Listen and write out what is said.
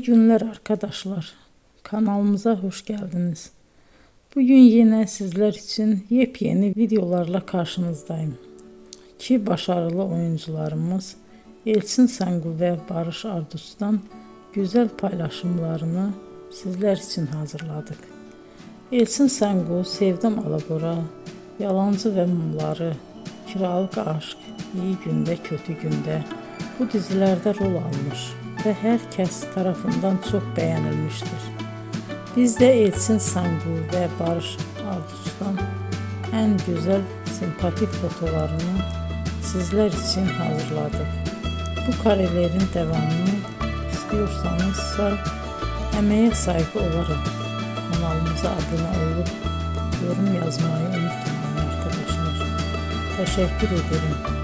İyi günler arkadaşlar. Kanalımıza hoş geldiniz. Bugün yine sizler için yepyeni videolarla karşınızdayım. İki başarılı oyuncularımız Elçin Sangu ve Barış Ardus'tan güzel paylaşımlarını sizler için hazırladık. Elçin Sangu, Sevdim Alabora, Yalancı ve Mumları, Kiralık Aşk, İyi Günde Kötü Günde bu dizilerde rol almış ve herkes tarafından çok beğenilmiştir. Biz de Elçin Sangu ve Barış Ardus'tan en güzel sempatik fotolarını sizler için hazırladık. Bu karelerin devamını istiyorsanız emeğe saygı olarak kanalımıza abone olup yorum yazmayı unutmayın arkadaşlar. Teşekkür ederim.